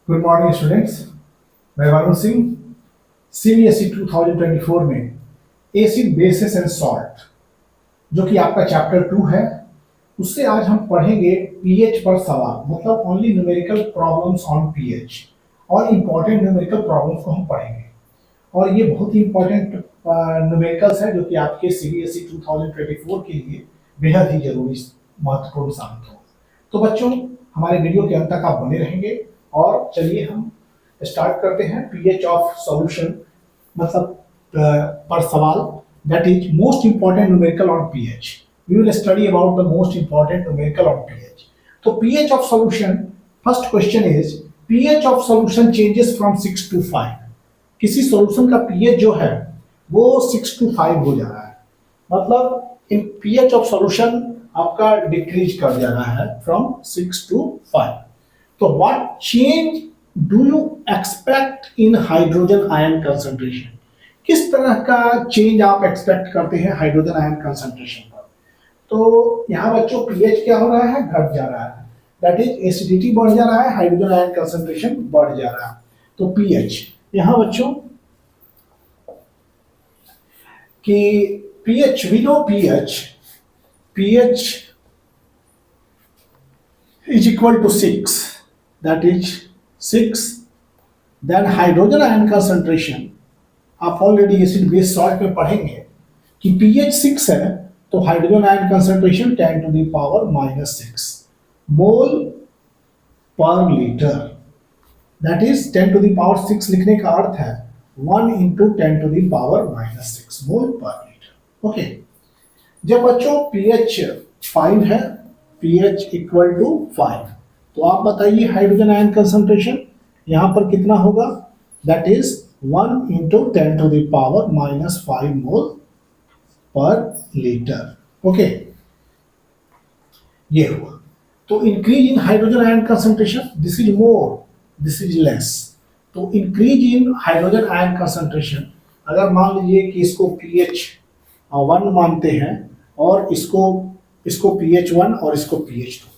Good morning students. मैं Varun Singh. CBSE 2024 में acid basis and salt जो कि आपका चैप्टर 2 है, उससे आज हम पढ़ेंगे पीएच पर सवाल, मतलब only numerical problems on pH और इम्पॉर्टेंट न्यूमेरिकल प्रॉब्लम्स को हम पढ़ेंगे। और ये बहुत ही इम्पॉर्टेंट न्यूमेरिकल्स है जो कि आपके सीबीएसई 2024 के लिए बेहद ही जरूरी महत्वपूर्ण साबित हो। तो बच्चों, हमारे वीडियो के अंत तक आप बने रहेंगे और चलिए हम स्टार्ट करते हैं पीएच ऑफ सॉल्यूशन, मतलब पर सवाल, that is most important numerical on pH. We will study about the most important numerical on pH. तो pH of solution, first question is pH of solution changes from 6 to 5। किसी solution का pH जो है वो 6 to 5 हो जा रहा है, मतलब इन पीएच ऑफ सॉल्यूशन आपका डिक्रीज कर जा रहा है फ्रॉम 6 to 5। तो what change do you expect in hydrogen ion concentration? किस तरह का चेंज आप एक्सपेक्ट करते हैं हाइड्रोजन आयन कंसंट्रेशन पर? तो यहाँ बच्चों पीएच क्या हो रहा है? घट जा रहा है, दैट इज एसिडिटी बढ़ जा रहा है, हाइड्रोजन आयन कंसंट्रेशन बढ़ जा रहा है। तो पीएच यहाँ बच्चों कि pH, we know pH is equal to 6, that is 6, then hydrogen ion concentration, आप ऑलरेडी एसिड बेस सॉल्ट में पढ़ेंगे कि pH 6 है तो hydrogen ion concentration 10 to the power -6 mole per litre, that is 10 to the power 6 लिखने का अर्थ है 1 into 10 to the power -6 mole per litre. Okay, जब बच्चों pH 5 है, pH इक्वल टू 5, तो आप बताइए हाइड्रोजन आयन कंसंट्रेशन यहां पर कितना होगा? That is 1 into 10 to the power -5 mole per litre. Okay, ये हुआ। तो increase in hydrogen ion concentration, this is more, this is less. तो increase in hydrogen ion concentration, अगर मान लीजिए कि इसको pH 1 मानते हैं और इसको pH 1 और इसको pH 2,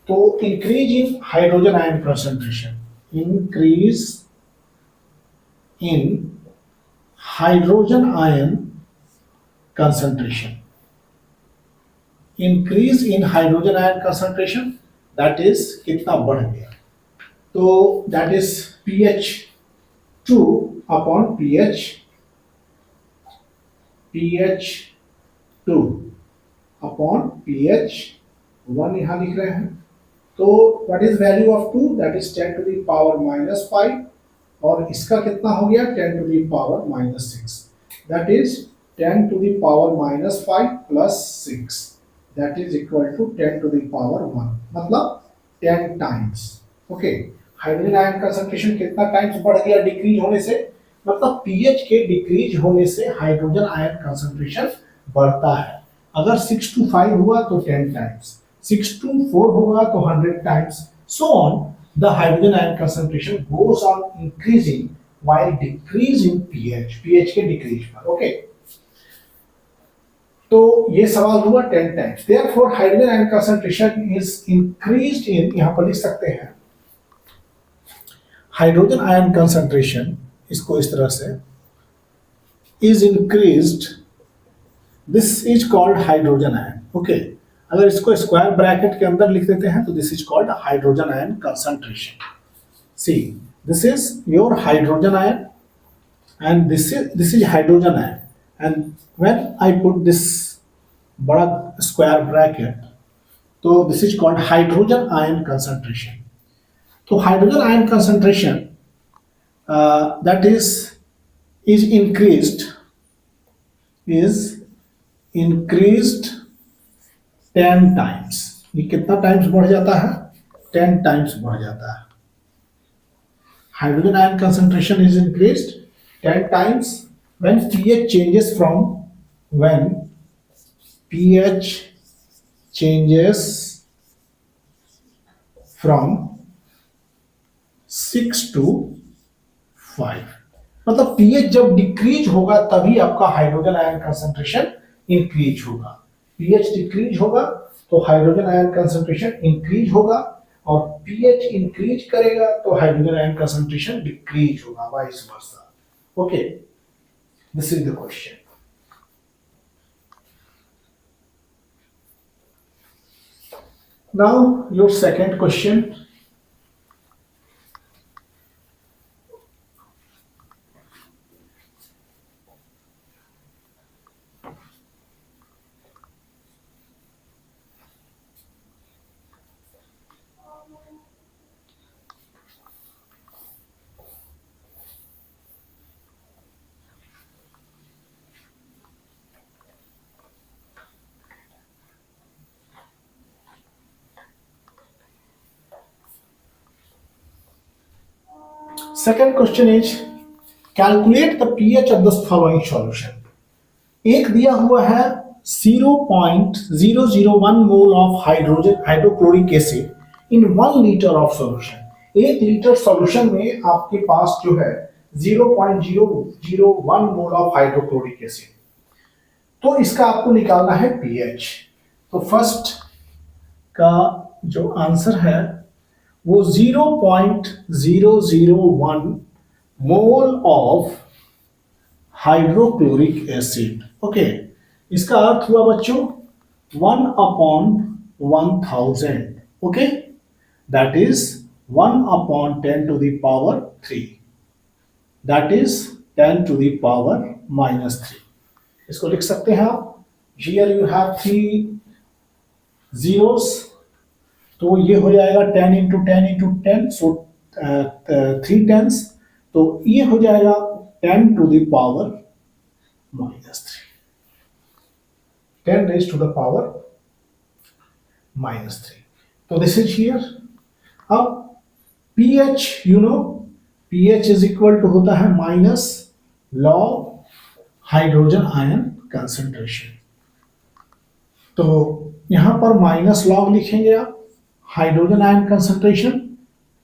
तो increase in hydrogen ion concentration, increase in hydrogen ion concentration, increase in hydrogen ion concentration, that is कितना बढ़ गया? तो that is pH 2 upon pH 2 upon pH 1 यहां लिख रहे हैं। तो what is value of 2? That is 10 to the power -5, और इसका कितना हो गया? 10 to the power -6, that is 10 to the power -5 plus 6, that is equal to 10 to the power 1, मतलब 10 times. Okay, hydrogen ion concentration कितना टाइम्स बढ़ गया decrease होने से? मतलब पीएच के डिक्रीज होने से हाइड्रोजन आयन कंसंट्रेशन बढ़ता है। अगर 6 to 5 हुआ तो 10 टाइम्स, 6 to 4 होगा तो 100 times, so on the hydrogen ion concentration goes on increasing while decreasing pH के डिक्रीज पर। ओके, तो ये सवाल हुआ 10 times, therefore hydrogen ion concentration is increased इन, यहां पर लिख सकते हैं हाइड्रोजन आयन कंसंट्रेशन, इसको इस तरह से, is increased, this is called hydrogen ion. Okay, अगर इसको स्क्वायर ब्रैकेट के अंदर लिख देते हैं तो this is called hydrogen ion concentration. See, this is your hydrogen ion and this is hydrogen ion, and when I put this बड़ा square bracket, तो this is called hydrogen ion concentration. तो hydrogen ion concentration that is increased 10 times। ये कितना times बढ़ जाता है? 10 times बढ़ जाता है। Hydrogen ion concentration is increased 10 times when pH changes from 6 to 5, मतलब pH जब डिक्रीज होगा तभी आपका हाइड्रोजन आयन कंसंट्रेशन इंक्रीज होगा। pH डिक्रीज होगा तो हाइड्रोजन आयन कंसंट्रेशन इंक्रीज होगा, और pH इंक्रीज करेगा तो हाइड्रोजन आयन कंसंट्रेशन डिक्रीज होगा, vice versa. Okay, this is the question. Now your second question. Second question is calculate the pH of the following solution. एक दिया हुआ है 0.001 मोल of hydrochloric acid in 1 litre of solution. 1 litre solution में आपके पास जो है 0.001 मोल of hydrochloric acid, तो इसका आपको निकालना है पीएच। तो फर्स्ट का जो आंसर है वो 0.001 मोल ऑफ हाइड्रोक्लोरिक एसिड। ओके, इसका अर्थ हुआ बच्चों 1/1000। Okay, that is 1/10⁻³ that is 10⁻⁻3। इसको लिख सकते हैं आप। हियर यू हैव 3 zeros, तो ये हो जाएगा 10 × 10 × 10, सो 3 tens, तो ये हो जाएगा 10⁻³ 10⁻⁻3। तो दिस इज हियर। अब pH, you know pH is equal to होता है minus log hydrogen ion concentration. तो यहां पर माइनस लॉग लिखेंगे आप हाइड्रोजन आयन कंसंट्रेशन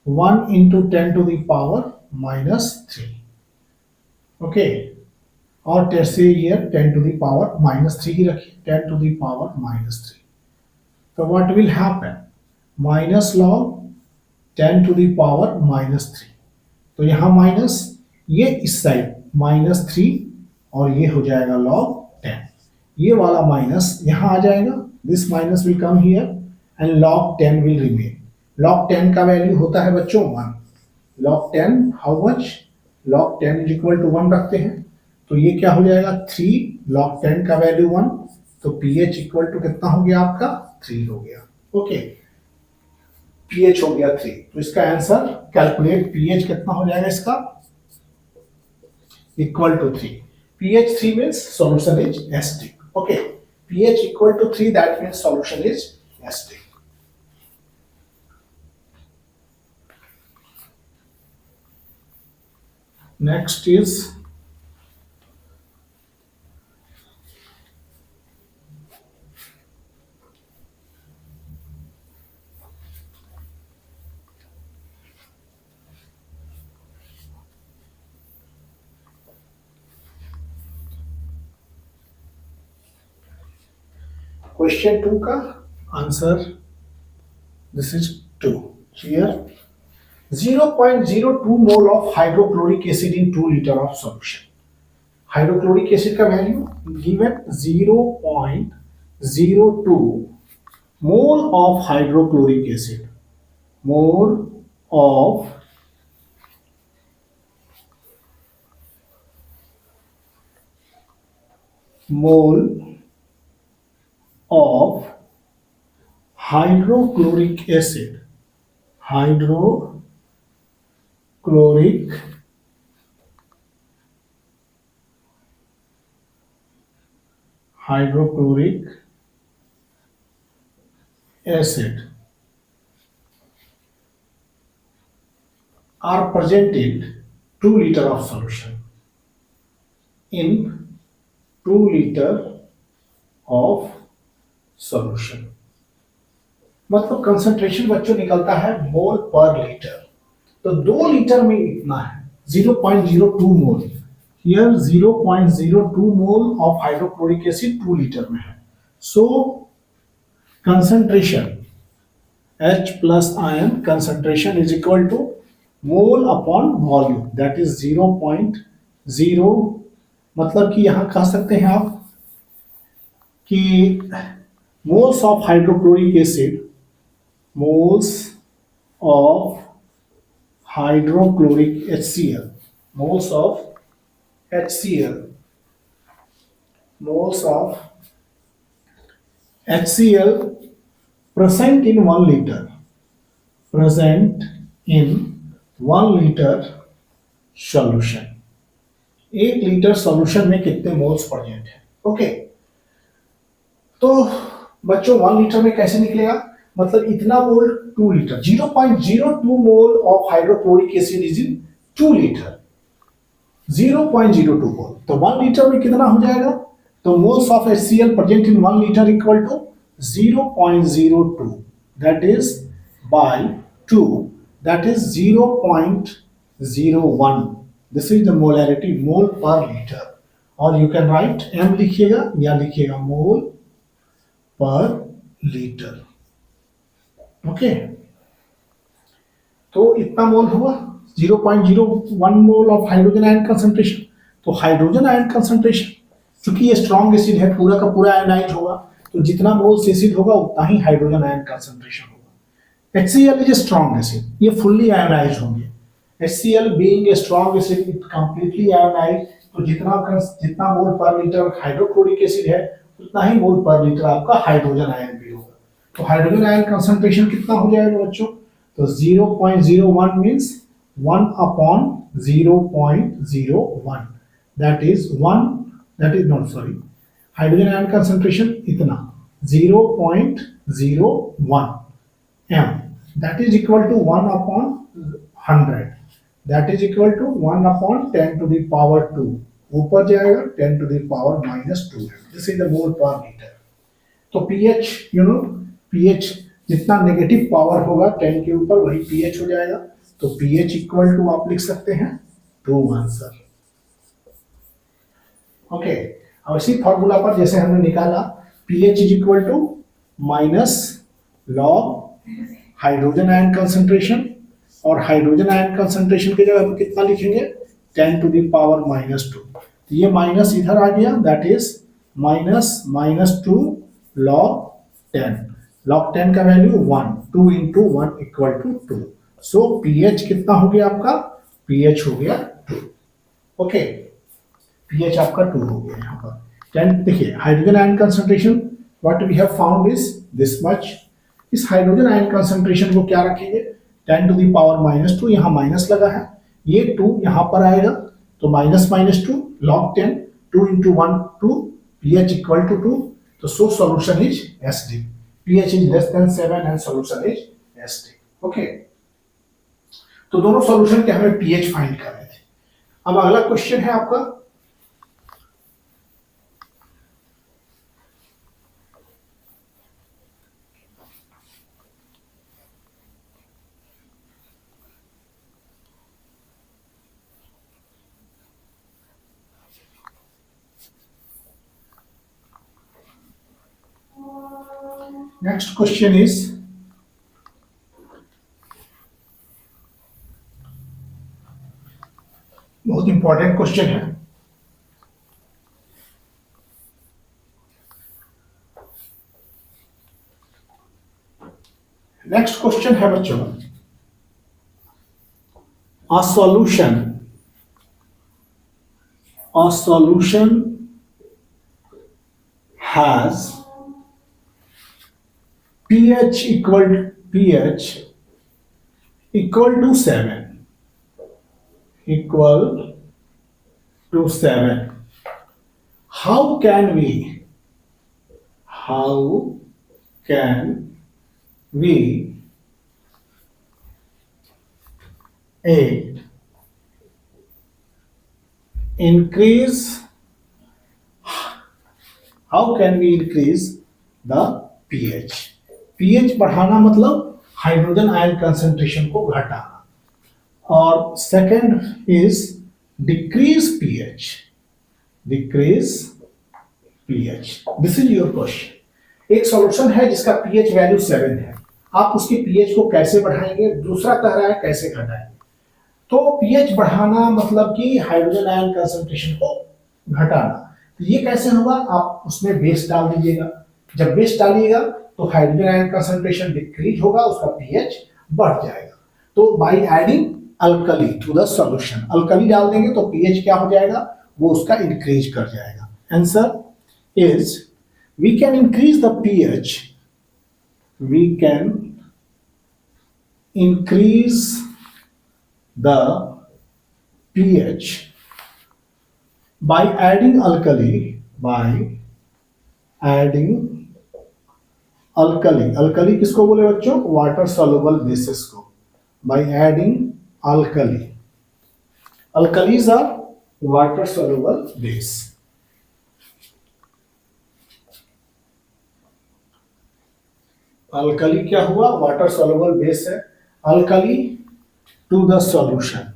1 × 10⁻⁻3। ओके, और से ये 10⁻⁻3 ही रखिए, 10⁻⁻3। तो what will happen, minus log 10⁻⁻3। तो यहां माइनस, ये इस साइड -3 और ये हो जाएगा log 10। ये वाला माइनस यहां आ जाएगा, this minus will come here and log 10 will remain. log 10 का वैल्यू होता है बच्चों 1। log 10 how much, log 10 is equal to 1 रखते हैं, तो ये क्या हो जाएगा 3, log 10 का वैल्यू 1, तो pH इक्वल टू कितना हो गया आपका 3 हो गया। ओके, pH हो गया 3। तो इसका आंसर कैलकुलेट pH कितना हो जाएगा इसका, equal to 3। pH 3 means solution is acidic. Okay, pH equal to 3, that means solution is acidic. Next is question 2 का answer, this is 2 here. 0.02 mole of hydrochloric acid in 2 litre of solution. Hydrochloric acid का value given 0.02 mole of hydrochloric acid, mole of hydrochloric acid, hydrochloric acid are present in 2 liter of solution, in 2 liter of solution। मतलब concentration बच्चों निकलता है मोल per litre, तो 2 litre में इतना है 0.02 mole. Here 0.02 mole of hydrochloric acid 2 litre में है। So concentration H plus ion concentration is equal to mole upon volume, that is 0.0, मतलब कि यहां कह सकते हैं आप कि moles of hydrochloric acid, moles of hydrochloric HCl, moles of HCl, moles of HCl present in 1 liter, present in 1 liter solution, 1 litre solution में कितने मोल्स प्रेजेंट है। ओके, तो बच्चों 1 लीटर में कैसे निकलेगा, मतलब इतना mole 2 litre, 0.02 mole of hydrochloric acid is in 2 litre, 0.02 mole, तो 1 लीटर में कितना हो जाएगा, तो moles of HCl present in 1 litre equal to 0.02, that is by 2, that is 0.01, this is the molarity, mole per litre, और you can write m लिखिएगा या लिखिएगा मोल पर लीटर। ओके, तो इतना मोल हुआ 0.01 mole of hydrogen ion concentration. तो hydrogen ion concentration, चूंकि ये स्ट्रॉन्ग एसिड है, पूरा का पूरा आयनाइज होगा, तो जितना मोल्स एसिड होगा उतना ही हाइड्रोजन आयन कंसंट्रेशन होगा। HCl is a strong acid, ये फुल्ली आयनाइज होंगे। HCl being a strong acid, it completely ionise, तो जितना मोल पर लीटर हाइड्रोक्लोरिक एसिड है उतना ही मोल पर लीटर आपका हाइड्रोजन आयन भी होगा। तो हाइड्रोजन आयन कंसंट्रेशन कितना हो जाएगा बच्चों, तो 0.01 means 1 upon 0.01, that is 1, that is not sorry, hydrogen ion concentration इतना 0.01 m, that is equal to 1 upon 100, that is equal to 1 upon 10 to the power 2, ऊपर जाएगा 10 to the power -2, this is the mole per liter। तो pH, you know, pH जितना negative power होगा 10 के ऊपर वही pH हो जाएगा, तो pH इक्वल टू आप लिख सकते हैं 2 आंसर। ओके, अब इसी फॉर्मूला पर जैसे हमने निकाला pH is equal to minus log hydrogen ion concentration, और हाइड्रोजन आयन कंसंट्रेशन की जगह हम कितना लिखेंगे 10 टू द पावर -2, तो ये माइनस इधर आ गया, दैट इज -2 log 10, log 10 का value 1, 2 into 1 equal to 2, so pH कितना हो गया आपका, pH हो गया 2। ओके, pH आपका 2 हो गया यहाँ पर। 10 देखिए hydrogen ion concentration what we have found is this much, इस हाइड्रोजन आयन कंसंट्रेशन को क्या रखेंगे 10 टू द पावर -2, यहाँ माइनस लगा है, ये 2 यहाँ पर आएगा, तो -2 log 10, 2 into 1 2, pH equal to 2, तो so solution is acidic, pH is less than 7 and solution is acidic। Okay, तो दोनों सॉल्यूशन के हमें pH फाइंड करने थे। अब अगला क्वेश्चन है आपका, नेक्स्ट क्वेश्चन इज बहुत इंपॉर्टेंट क्वेश्चन है। नेक्स्ट क्वेश्चन है बच्चों, a solution has pH equal to 7, equal to 7, how can we increase the pH? pH बढ़ाना मतलब हाइड्रोजन आयन कंसंट्रेशन को घटाना, और second is decrease pH, this is your question. एक सॉल्यूशन है जिसका pH वैल्यू 7 है, आप उसके पीएच को कैसे बढ़ाएंगे, दूसरा कह रहा है कैसे घटाएंगे। तो पीएच बढ़ाना मतलब कि हाइड्रोजन आयन कंसंट्रेशन को घटाना। तो ये कैसे होगा, आप उसमें बेस डाल दीजिएगा। जब बेस डालिएगा तो हाइड्रोजन आयन कंसंट्रेशन डिक्रीज होगा, उसका पीएच बढ़ जाएगा। तो by adding alkali to the solution, alkali डाल देंगे तो पीएच क्या हो जाएगा, वो उसका इंक्रीज कर जाएगा। Answer is we can increase the pH, we can increase the pH by adding alkali किसको बोले बच्चों, वाटर सॉल्युबल बेसिस को। by adding alkalies are water soluble base. Alkali क्या हुआ, वाटर सॉल्युबल बेस है। Alkali to the solution,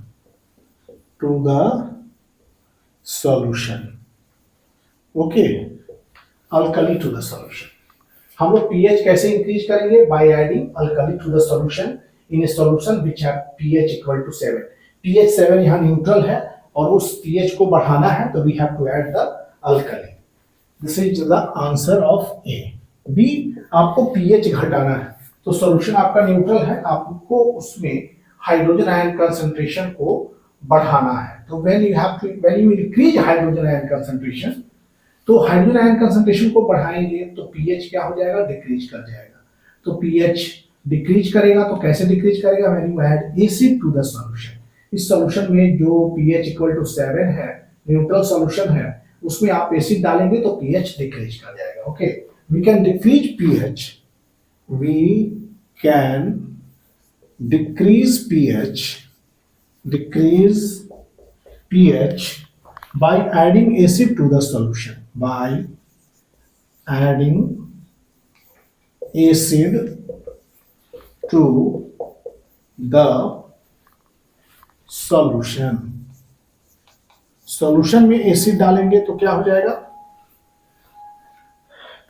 okay, alkali to the solution. हम लोग pH कैसे इंक्रीज करेंगे, by adding alkali to the solution in a solution which have pH equal to 7। PH 7 यहां neutral है और उस पीएच को बढ़ाना है तो we have to add the alkali. This is the answer of A. B, आपको पीएच घटाना है तो सॉल्यूशन आपका न्यूट्रल है, आपको उसमें हाइड्रोजन आयन कंसंट्रेशन को बढ़ाना है। तो when you increase hydrogen ion concentration, तो हाइड्रोजन आयन कंसंट्रेशन को बढ़ाएंगे तो पीएच क्या हो जाएगा, डिक्रीज कर जाएगा। तो पीएच डिक्रीज करेगा तो कैसे डिक्रीज करेगा, when you add acid to the solution. इस सॉल्यूशन में जो पीएच इक्वल टू 7 है, न्यूट्रल सॉल्यूशन है, उसमें आप एसिड डालेंगे तो पीएच डिक्रीज कर जाएगा। Okay, we can decrease pH, we can decrease pH by adding acid to the solution, by adding acid to the solution में एसिड डालेंगे तो क्या हो जाएगा,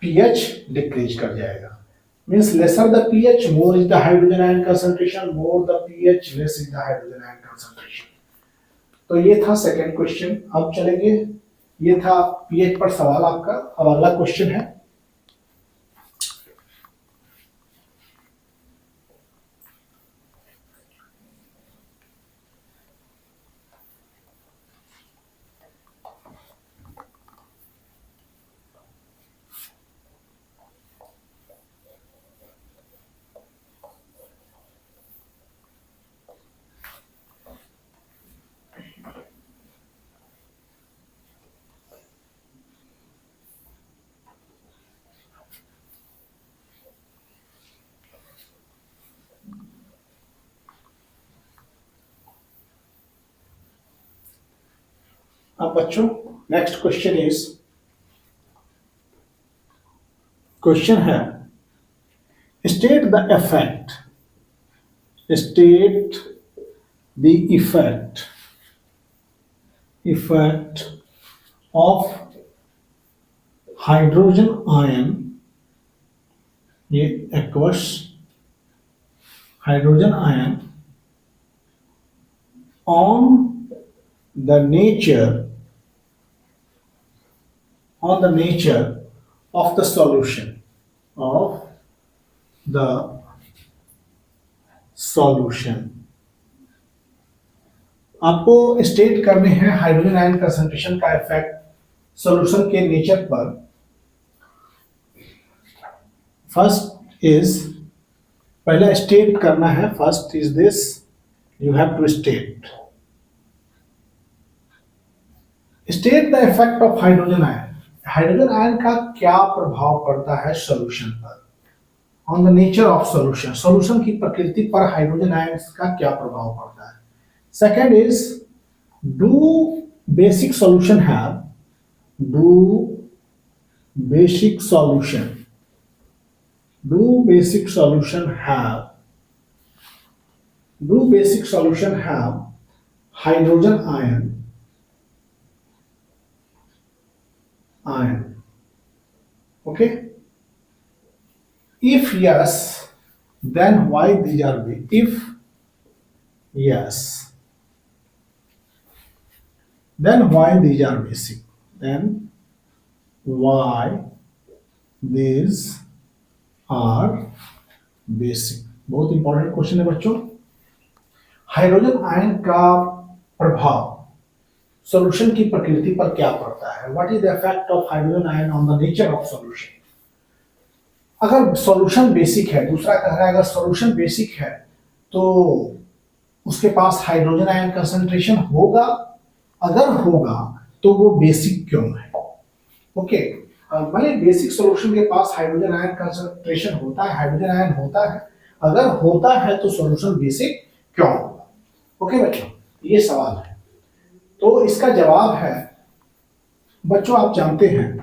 pH डिक्रीज कर जाएगा। means lesser the pH, more is the hydrogen ion concentration, more the pH, less is the hydrogen ion concentration। तो ये था सेकंड क्वेश्चन। अब चलेंगे, ये था pH पर सवाल आपका। अब अगला क्वेश्चन है, अब बच्चों नेक्स्ट क्वेश्चन है state the effect of hydrogen ion, ये aqueous hydrogen ion on the nature of the solution, आपको स्टेट करने हैं हाइड्रोजन आयन कंसंट्रेशन का इफेक्ट सॉल्यूशन के नेचर पर। फर्स्ट इज, पहला स्टेट करना है, first is this, you have to state the effect of hydrogen ion. Hydrogen ion का क्या प्रभाव पड़ता है सॉल्यूशन पर, on the nature of solution, solution की प्रकृति पर हाइड्रोजन आयन का क्या प्रभाव पड़ता है। Second is, do basic solution have hydrogen ion, okay, if yes then why these are basic? If yes, then why these are basic? Then why these are basic. बहुत important question है बच्चों। Hydrogen ion का प्रभाव solution की प्रकृति पर क्या पड़ता है? What is the effect of hydrogen ion on the nature of solution? अगर सॉल्यूशन बेसिक है, दूसरा कह रहा है अगर सॉल्यूशन बेसिक है तो उसके पास हाइड्रोजन आयन कंसंट्रेशन होगा, अगर होगा तो वो बेसिक क्यों है? ओके, भले बेसिक सॉल्यूशन के पास हाइड्रोजन आयन कंसंट्रेशन होता है, हाइड्रोजन आयन होता है, अगर होता है तो सॉल्यूशन बेसिक क्यों होगा? ओके बच्चों, ये सवाल है। तो इसका जवाब है बच्चों, आप जानते हैं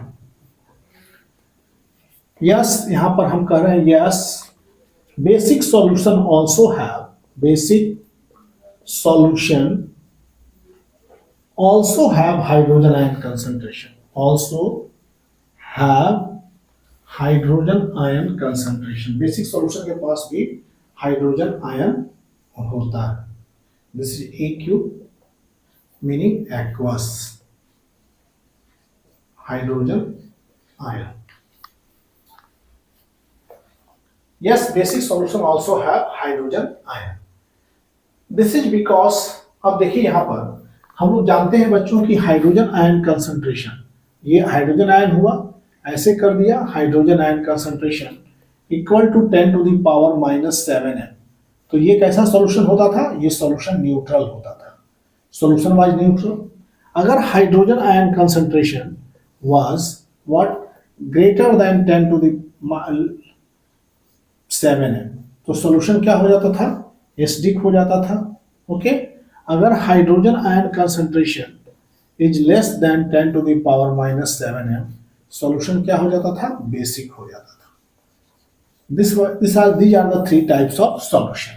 यस, यहां पर हम कह रहे हैं yes, basic solution also have, basic solution also have hydrogen ion concentration, also have hydrogen ion concentration। Basic solution के पास भी हाइड्रोजन आयन होता है। This is AQ meaning aqueous, hydrogen ion. Yes, basic solution also have hydrogen ion. This is because, अब देखिए यहां पर हम लोग जानते हैं बच्चों की हाइड्रोजन आयन कंसंट्रेशन, ये हाइड्रोजन आयन हुआ, ऐसे कर दिया, hydrogen ion concentration equal to 10 to the power -7 m। तो ये कैसा सॉल्यूशन होता था? ये सॉल्यूशन न्यूट्रल होता था, सॉल्यूशन वाज न्यूट्रल। अगर hydrogen ion concentration was what greater than 10 to the 7 m, तो सॉल्यूशन क्या हो जाता था? एसिडिक हो जाता था। ओके, अगर hydrogen ion concentration is less than 10 to the power -7 m, solution क्या हो जाता था? बेसिक हो जाता था। these are the three types of solution।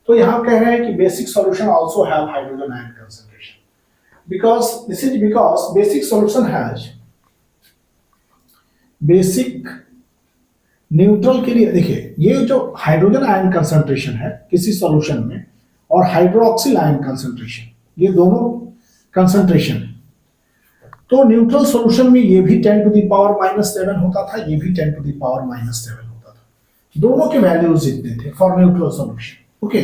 तो यहां कह रहे हैं कि basic solution also have hydrogen ion concentration because this is because basic solution has basic neutral के लिए। देखिए, ये जो हाइड्रोजन आयन कंसंट्रेशन है किसी सॉल्यूशन में और हाइड्रोक्सिल आयन कंसंट्रेशन, ये दोनों कंसंट्रेशन है, तो न्यूट्रल सॉल्यूशन में ये भी 10 टू द पावर -7 होता था, ये भी 10 टू द पावर -7 होता था, दोनों के वैल्यूज इतने थे फॉर न्यूट्रल सॉल्यूशन। ओके,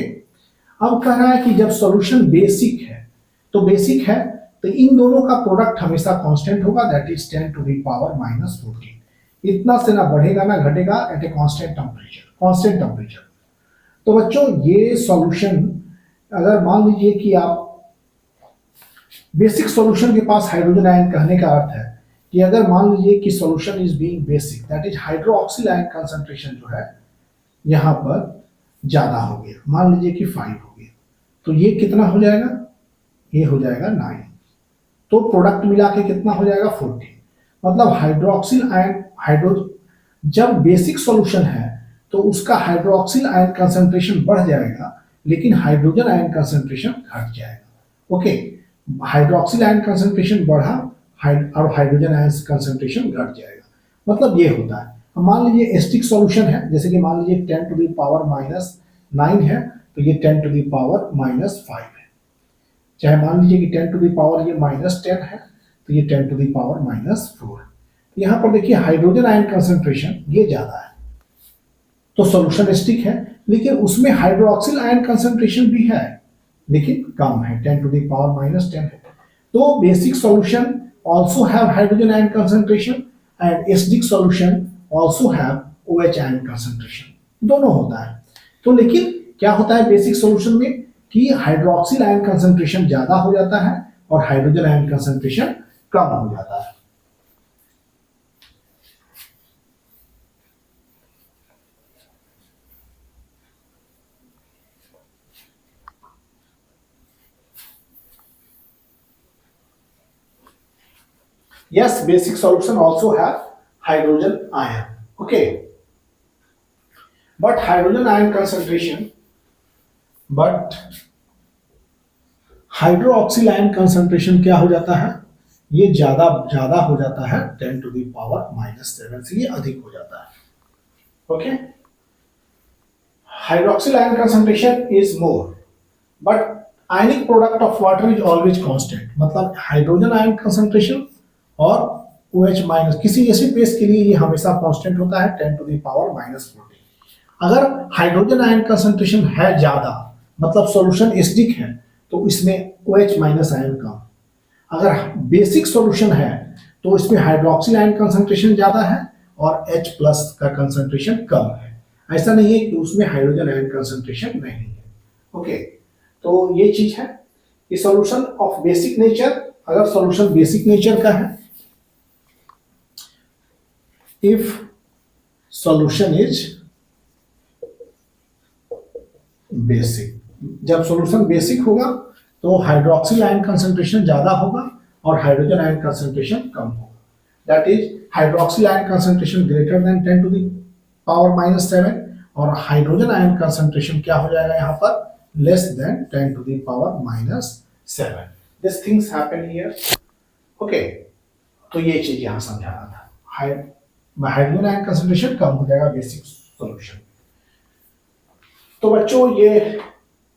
अब कह रहा है कि जब सॉल्यूशन बेसिक है, तो बेसिक है तो इन दोनों का प्रोडक्ट हमेशा कांस्टेंट होगा, that is 10 to the power -14। इतना से ना बढ़ेगा ना घटेगा, एट ए कांस्टेंट टेम्परेचर। तो बच्चों ये सॉल्यूशन, अगर मान लीजिए कि आप बेसिक सॉल्यूशन के पास हाइड्रोजन आयन, कहने का अर्थ है कि अगर मान लीजिए कि solution is being basic, that is hydroxyl ion concentration जो है यहां पर ज्यादा हो गया, मान लीजिए कि 5 हो गया, तो ये कितना हो जाएगा? ये हो जाएगा 9। तो प्रोडक्ट मिला के कितना हो जाएगा? 14। मतलब हाइड्रोक्सिल आयन जब बेसिक सॉल्यूशन है तो उसका हाइड्रोक्सिल आयन कंसंट्रेशन बढ़ जाएगा, लेकिन हाइड्रोजन आयन कंसंट्रेशन घट जाएगा। ओके, हाइड्रोक्सिल आयन कंसंट्रेशन बढ़ा और हाइड्रोजन आयन कंसंट्रेशन घट जाएगा, मतलब ये होता है। अब मान लीजिए एसिडिक सॉल्यूशन है, जैसे कि मान लीजिए 10 टू द पावर -9 है, तो ये 10 टू द पावर -5 है। चाहे मान लीजिए कि 10 टू द पावर ये -10 है, तो ये 10 टू द पावर -4 है। यहां पर देखिए हाइड्रोजन आयन कंसंट्रेशन ये ज्यादा है, तो सॉल्यूशन एसिडिक है, लेकिन उसमें हाइड्रोक्सिल आयन कंसंट्रेशन भी है लेकिन कम है, 10 टू द पावर -10 है। तो basic solution also have hydrogen ion concentration and acidic solution also have OH ion concentration, दोनों होता है। तो लेकिन क्या होता है बेसिक सॉल्यूशन में कि हाइड्रोक्सिल आयन कंसंट्रेशन ज्यादा हो जाता है और हाइड्रोजन आयन कंसंट्रेशन कम हो जाता है। Yes, basic solution also have hydrogen ion. Okay, but hydrogen ion concentration, but hydroxyl ion concentration क्या हो जाता है? ये ज्यादा हो जाता है, 10 टू द पावर -7 से ये अधिक हो जाता है। Okay, hydroxyl ion concentration is more, but ionic product of water is always constant. मतलब हाइड्रोजन आयन कंसंट्रेशन और OH माइनस किसी एसिड बेस के लिए ये हमेशा कांस्टेंट होता है 10 टू द पावर -14। अगर हाइड्रोजन आयन कंसंट्रेशन है ज्यादा, मतलब सॉल्यूशन एसिडिक है, तो इसमें OH माइनस आयन कम। अगर बेसिक सॉल्यूशन है तो इसमें हाइड्रोक्सिल आयन कंसंट्रेशन ज्यादा है और H प्लस का कंसंट्रेशन कम है। ऐसा नहीं है कि उसमें हाइड्रोजन आयन कंसंट्रेशन नहीं है। ओके, तो ये चीज है कि सॉल्यूशन ऑफ बेसिक नेचर, अगर सॉल्यूशन बेसिक नेचर का है, इफ सॉल्यूशन इज बेसिक, जब सॉल्यूशन बेसिक होगा तो हाइड्रोक्सिल आयन कंसंट्रेशन ज्यादा होगा और हाइड्रोजन आयन कंसंट्रेशन कम होगा। That is hydroxyl ion concentration greater than 10 to the power -7 और हाइड्रोजन आयन कंसंट्रेशन क्या हो जाएगा यहाँ पर, less than 10 to the power -7। This things happen here. Okay, तो ये चीज यहाँ समझाना था। हाइड्रोजन आयन कंसंट्रेशन कम हो जाएगा बेसिक सॉल्यूशन। तो बच्चों, ये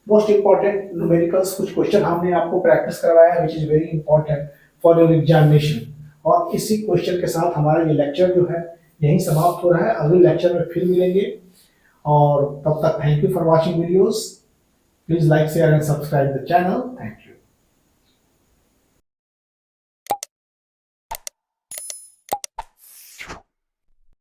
मोस्ट इंपॉर्टेंट न्यूमेरिकल्स कुछ क्वेश्चन हमने आपको प्रैक्टिस करवाया, which is very important for your examination. और इसी क्वेश्चन के साथ हमारा ये लेक्चर जो है यहीं समाप्त हो रहा है। अगले लेक्चर में फिर मिलेंगे और तब तक thank you for watching videos. Please like, share and subscribe the channel. Thank you.